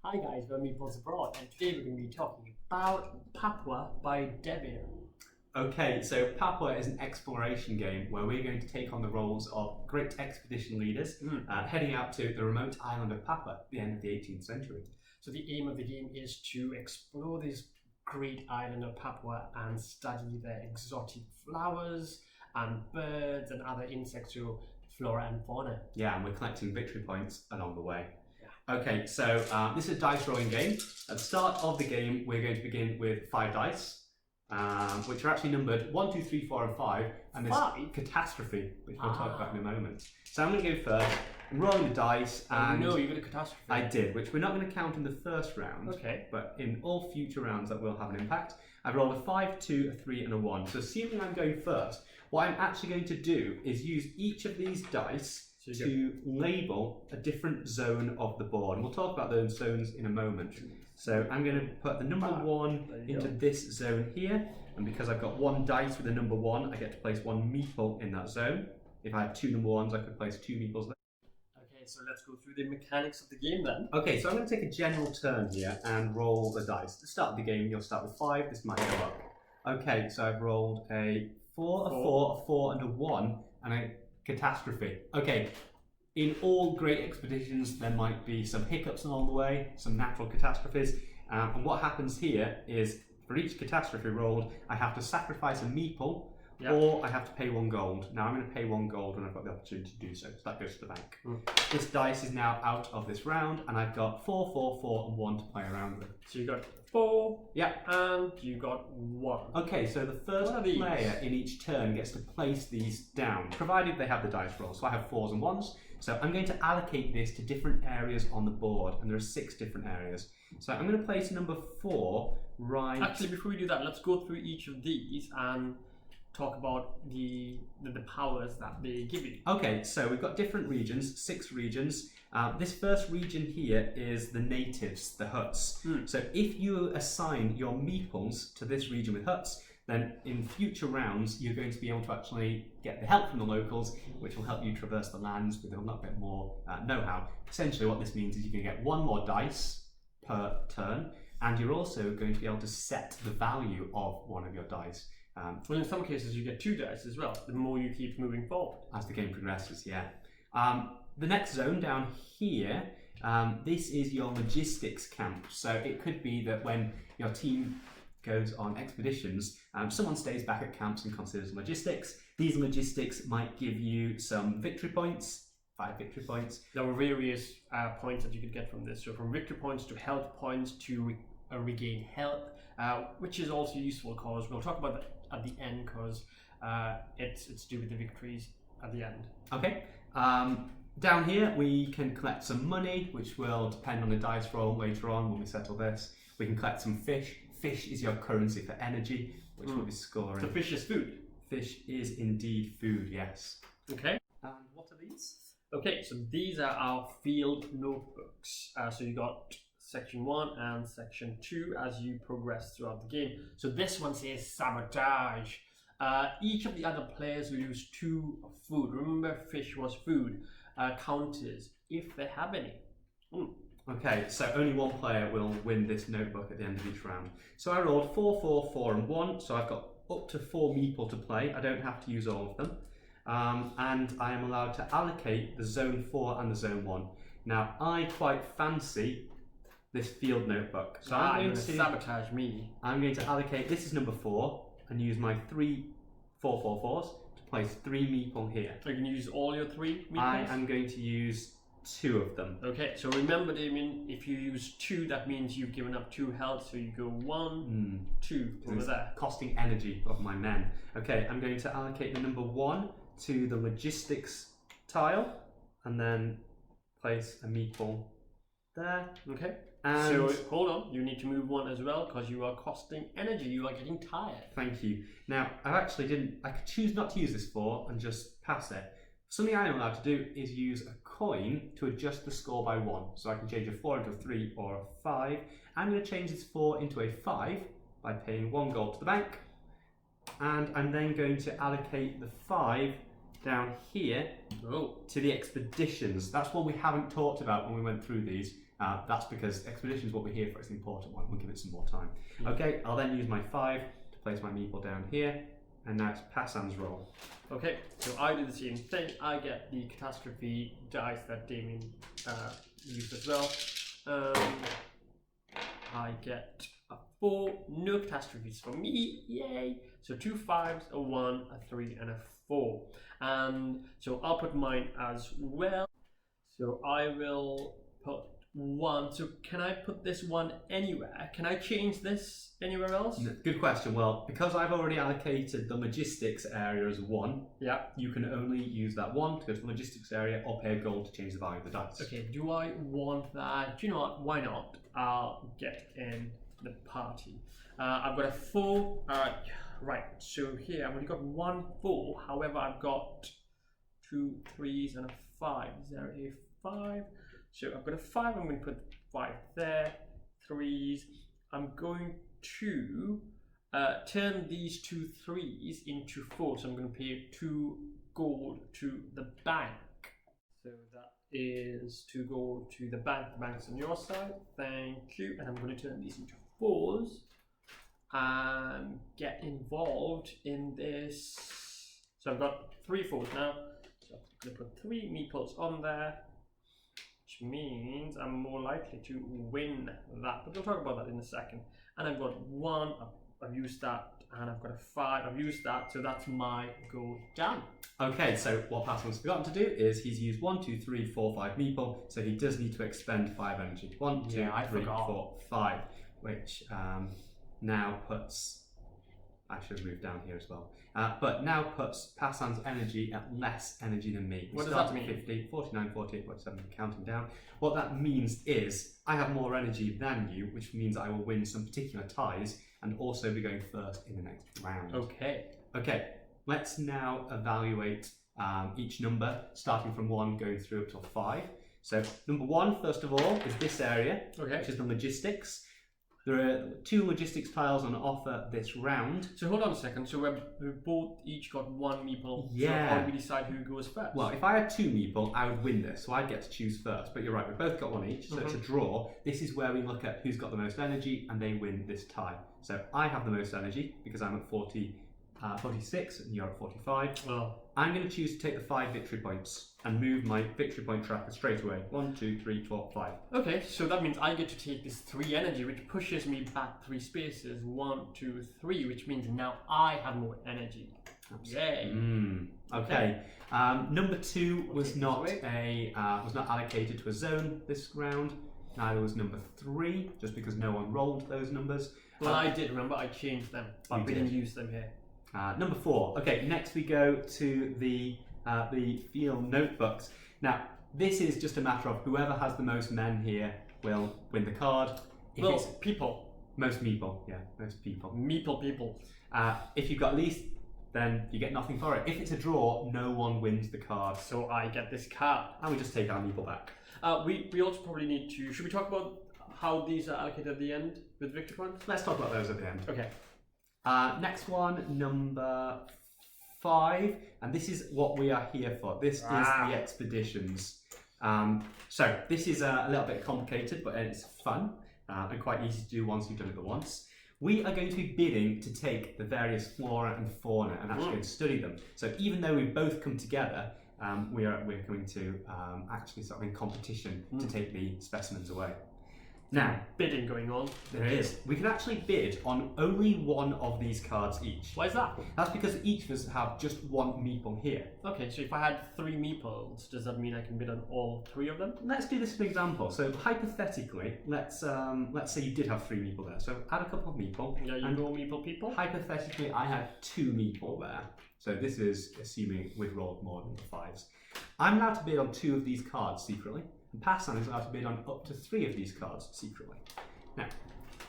Hi guys, we're Meatballs Abroad, and today we're going to be talking about Papua by Devir. Okay, so Papua is an exploration game where we're going to take on the roles of great expedition leaders heading out to the remote island of Papua at the end of the 18th century. So the aim of the game is to explore this great island of Papua and study their exotic flowers and birds and other insects, so flora and fauna. Yeah, and we're collecting victory points along the way. Okay, so this is a dice rolling game. At the start of the game, we're going to begin with 5 dice, which are actually numbered 1, 2, 3, 4, and 5, and this catastrophe, which we'll talk about in a moment. So I'm going to go first. I'm rolling the dice, and no, you got a catastrophe. I did, which we're not going to count in the first round. Okay. But in all future rounds, that will have an impact. I've rolled a 5, 2, a 3, and a 1. So assuming I'm going first, what I'm actually going to do is use each of these dice to label a different zone of the board. And we'll talk about those zones in a moment. So I'm going to put the number 1 into this zone here. And because I've got 1 dice with a number 1, I get to place 1 meeple in that zone. If I had 2 number 1s, I could place 2 meeples there. Okay, so let's go through the mechanics of the game then. Okay, so I'm going to take a general turn here and roll the dice. At the start of the game, you'll start with 5. This might go up. Okay, so I've rolled a 4, a 4, a 4, and a 1, and a catastrophe. Okay, in all great expeditions, there might be some hiccups along the way, some natural catastrophes, and what happens here is for each catastrophe rolled, I have to sacrifice a meeple, or I have to pay 1 gold. Now I'm going to pay 1 gold when I've got the opportunity to do so, so that goes to the bank. This dice is now out of this round, and I've got 4, 4, 4, and 1 to play around with. So you got 4, and you got 1. Okay, so the first player in each turn gets to place these down, provided they have the dice roll. So I have 4s and 1s. So I'm going to allocate this to different areas on the board, and there are 6 different areas. So I'm going to place number 4 right... Actually, before we do that, let's go through each of these and talk about the powers that they give you. Okay, so we've got different regions, 6 regions. This first region here is the natives, the huts. So if you assign your meeples to this region with huts, then in future rounds you're going to be able to actually get the help from the locals, which will help you traverse the lands with a little bit more know-how. Essentially what this means is you can get 1 more dice per turn, and you're also going to be able to set the value of one of your dice. Well, in some cases you get 2 dice as well, the more you keep moving forward. As the game progresses, yeah. The next zone down here, this is your logistics camp. So it could be that when your team goes on expeditions, someone stays back at camps and considers logistics. These logistics might give you some victory points, 5 victory points. There were various points that you could get from this. So from victory points to health points to regain health, which is also useful because we'll talk about that at the end because it's to do with the victories at the end. Okay. Down here we can collect some money, which will depend on the dice roll later on when we settle this. We can collect some fish. Fish is your currency for energy, which we'll be scoring. So fish is food? Fish is indeed food, yes. Okay. And what are these? Okay, so these are our field notebooks. So you got section 1 and section 2 as you progress throughout the game. So this one says sabotage. Each of the other players will use 2 food. Remember, fish was food. Counters, if they have any. Okay, so only 1 player will win this notebook at the end of each round. So I rolled 4, 4, 4, and 1, so I've got up to 4 meeple to play. I don't have to use all of them. And I am allowed to allocate the zone 4 and the zone 1. Now, I quite fancy this field notebook. So I'm going to sabotage me. I'm going to allocate, this is number 4, and use my 3 4, 4, 4s to place 3 meeple here. So you can use all your 3 meeples? I am going to use 2 of them. Okay, so remember, Damien, if you use 2, that means you've given up 2 health, so you go 1, 2 over there. Costing energy of my men. Okay, I'm going to allocate the number 1 to the logistics tile, and then place a meeple there. Okay. And so hold on, you need to move 1 as well because you are costing energy. You are getting tired. Thank you. Now, I could choose not to use this 4 and just pass it. Something I am allowed to do is use a coin to adjust the score by 1. So I can change a 4 into a 3 or a 5. I'm going to change this 4 into a 5 by paying 1 gold to the bank. And I'm then going to allocate the 5 down here to the expeditions. That's what we haven't talked about when we went through these. That's because expedition is what we're here for. It's the important one. We'll give it some more time. Okay, I'll then use my 5 to place my meeple down here, and now it's Passan's roll. Okay, so I do the same thing. I get the catastrophe dice that Damien used as well. I get a 4, no catastrophes for me, yay! So 2 5s, a 1, a 3, and a 4. And so I'll put mine as well. So I will put 1. So can I put this one anywhere? Can I change this anywhere else? Good question. Well, because I've already allocated the logistics area as 1, yeah, you can only use that 1 to go to the logistics area or pay a gold to change the value of the dice. Okay, do I want that? Do you know what? Why not? I'll get in the party. I've got a 4. Right, so here I've only got 1 4. However, I've got 2 3s and a 5. Is there a 5? So I've got a 5. I'm going to put 5 there. 3s. I'm going to turn these 2 3s into 4. So I'm going to pay 2 gold to the bank. So that is 2 gold to the bank. The bank's on your side. Thank you. And I'm going to turn these into 4s and get involved in this. So I've got 3 4s now. So I'm going to put 3 meeples on there, which means I'm more likely to win that. But we'll talk about that in a second. And I've got 1. I've used that. And I've got a 5. I've used that. So that's my go done. Okay, so what Passan's forgotten to do is he's used 1 2 3 4 5 meeple, so he does need to expend 5 energy. 1 2 3 4 5, which now puts. I should have moved down here as well. But now puts Passan's energy at less energy than me. What does that mean? 50, 49, 48, 47, counting down. What that means is I have more energy than you, which means I will win some particular ties and also be going first in the next round. Okay. Okay, let's now evaluate each number, starting from 1 going through up to 5. So number 1, first of all, is this area, which is the logistics. There are 2 logistics tiles on offer this round. So hold on a second. So we've both each got 1 meeple. Yeah. So how do we decide who goes first? Well, if I had 2 meeple, I would win this, so I'd get to choose first. But you're right, we've both got 1 each, so it's a draw. This is where we look at who's got the most energy, and they win this tie. So I have the most energy because I'm at 46, and you're at 45. Well, I'm going to choose to take the 5 victory points and move my victory point tracker straight away. 1 2 3 4 5. okay, so that means I get to take this 3 energy, which pushes me back 3 spaces. 1 2 3, which means now I have more energy. Yay! Okay. Number 2 was not allocated to a zone this round. Neither was number 3, just because no one rolled those numbers. Well, I did. Remember, I changed them, but we didn't use them here. Number 4. Okay, next we go to the field notebooks. Now, this is just a matter of whoever has the most men here will win the card. If well, it's people. Most meeple, yeah, most people. Meeple people. If you've got least, then you get nothing for it. If it's a draw, no one wins the card. So I get this card. And we just take our meeple back. We also probably need to. Should we talk about how these are allocated at the end with victory points? Let's talk about those at the end. Okay. Next one, number 5, and this is what we are here for. This is the expeditions. So this is a little bit complicated, but it's fun and quite easy to do once you've done it once. We are going to be bidding to take the various flora and fauna and actually go and study them. So even though we've both come together, we're going to actually sort of in competition to take the specimens away. Now, bidding going on. There is. We can actually bid on only 1 of these cards each. Why is that? That's because each of us have just 1 meeple here. Okay, so if I had 3 meeples, does that mean I can bid on all 3 of them? Let's do this as an example. So hypothetically, let's say you did have 3 meeple there. So add a couple of meeple. Yeah, you go meeple people. Hypothetically, I had 2 meeple there. So this is assuming we'd rolled more than the 5s. I'm allowed to bid on 2 of these cards secretly. And Passan is allowed to bid on up to 3 of these cards secretly. Now,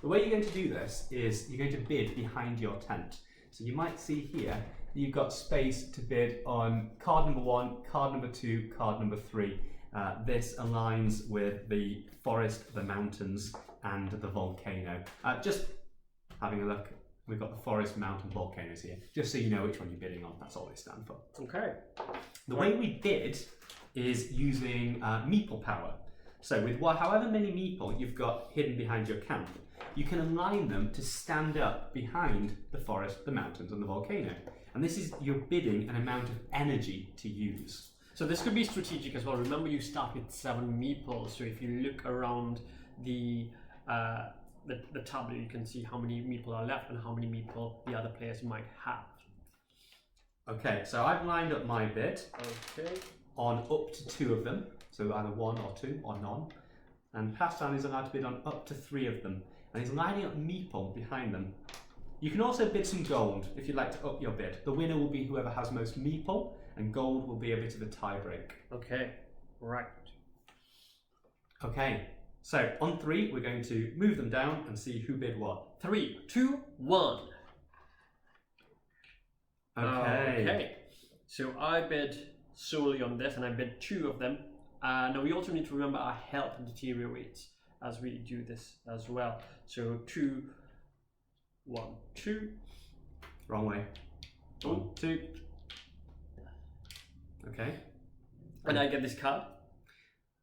the way you're going to do this is you're going to bid behind your tent. So you might see here that you've got space to bid on card number 1, card number 2, card number 3. This aligns with the forest, the mountains, and the volcano. Just having a look, we've got the forest, mountain, volcanoes here. Just so you know which one you're bidding on, that's all they stand for. Okay. The way we bid is using meeple power. So with however many meeple you've got hidden behind your camp, you can align them to stand up behind the forest, the mountains, and the volcano. And this is you're bidding an amount of energy to use. So this could be strategic as well. Remember, you start with 7 meeples. So if you look around the tablet, you can see how many meeple are left and how many meeple the other players might have. Okay, so I've lined up my bid on up to 2 of them. So either 1 or 2 or none. And Pastan is allowed to bid on up to 3 of them. And he's lining up meeple behind them. You can also bid some gold if you'd like to up your bid. The winner will be whoever has most meeple, and gold will be a bit of a tie break. Okay, right. Okay, so on 3, we're going to move them down and see who bid what. 3, 2, 1. Okay. So I bid solely on this, and I bid 2 of them. Now we also need to remember our health deteriorates as we do this as well. So 2, 1, 2. Wrong way. 1, 2. Okay. And I get this card.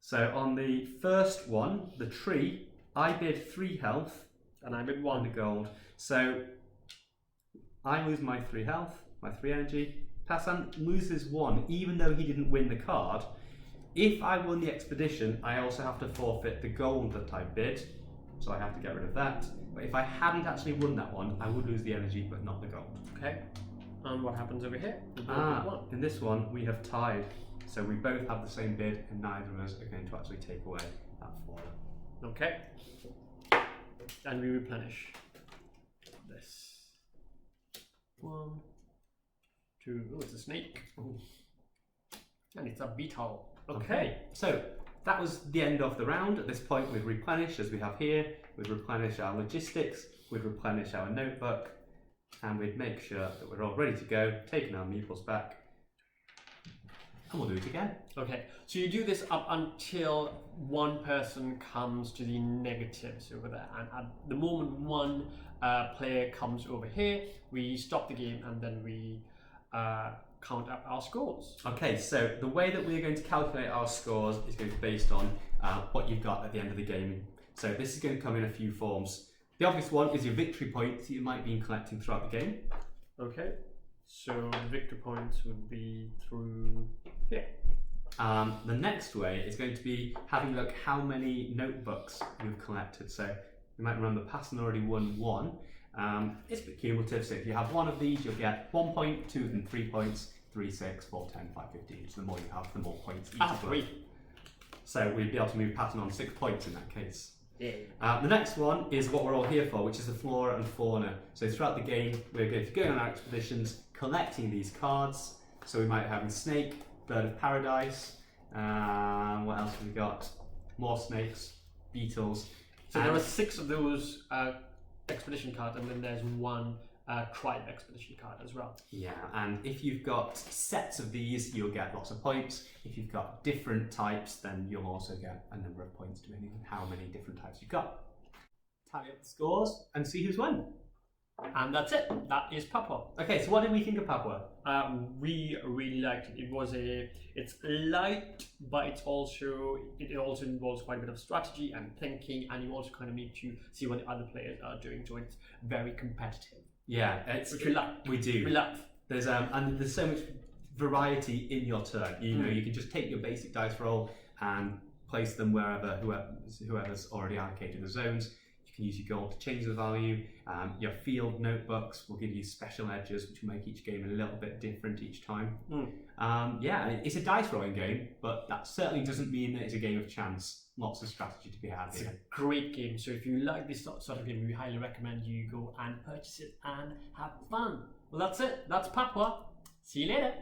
So on the first one, the tree, I bid 3 health. And I bid 1. And a gold. So I lose my 3 health, my 3 energy. Passan loses 1, even though he didn't win the card. If I won the expedition, I also have to forfeit the gold that I bid. So I have to get rid of that. But if I hadn't actually won that one, I would lose the energy, but not the gold. Okay. And what happens over here? In this one, we have tied. So we both have the same bid, and neither of us are going to actually take away that flora. Okay. And we replenish this. 1, 2. Oh, it's a snake. Ooh. And it's a beetle. Okay. So that was the end of the round. At this point, we've replenished, as we have here. We'd replenish our logistics. We'd replenish our notebook. And we'd make sure that we're all ready to go, taking our meeples back. And we'll do it again. Okay, so you do this up until one person comes to the negatives over there. And at the moment one player comes over here, we stop the game and then we count up our scores. Okay, so the way that we're going to calculate our scores is going to be based on what you've got at the end of the game. So this is going to come in a few forms. The obvious one is your victory points that you might be collecting throughout the game. Okay, so the victory points would be through here. The next way is going to be having a look how many notebooks you've collected. So you might remember Passan already won 1. It's a bit cumulative, so if you have 1 of these, you'll get 1 point, 2 of them 3 points, 3, 6, 4, 10, 5, 15. So the more you have, the more points each of them. 3. So we'd be able to move Passan on 6 points in that case. Yeah. The next one is what we're all here for, which is the flora and fauna. So throughout the game, we're going to go on our expeditions, collecting these cards. So we might be having snake, bird of paradise. What else have we got? More snakes, beetles. So there are 6 of those expedition cards, and then there's 1 tribe expedition card as well. Yeah, and if you've got sets of these, you'll get lots of points. If you've got different types, then you'll also get a number of points depending on how many different types you've got. Tally up the scores and see who's won. And that's it. That is Papua. Okay, so what did we think of Papua? We really liked it. It's light, but it also involves quite a bit of strategy and thinking, and you also kind of need to see what the other players are doing. So it's very competitive. Yeah, which we like. We do. We love. There's and there's so much variety in your turn. You know, you can just take your basic dice roll and place them wherever whoever's already allocated the zones. You can use your gold to change the value. Your field notebooks will give you special edges, which will make each game a little bit different each time. Yeah, it's a dice rolling game, but that certainly doesn't mean that it's a game of chance. Lots of strategy to be had here. It's a great game. So if you like this sort of game, we highly recommend you go and purchase it and have fun. Well, that's it. That's Papua. See you later.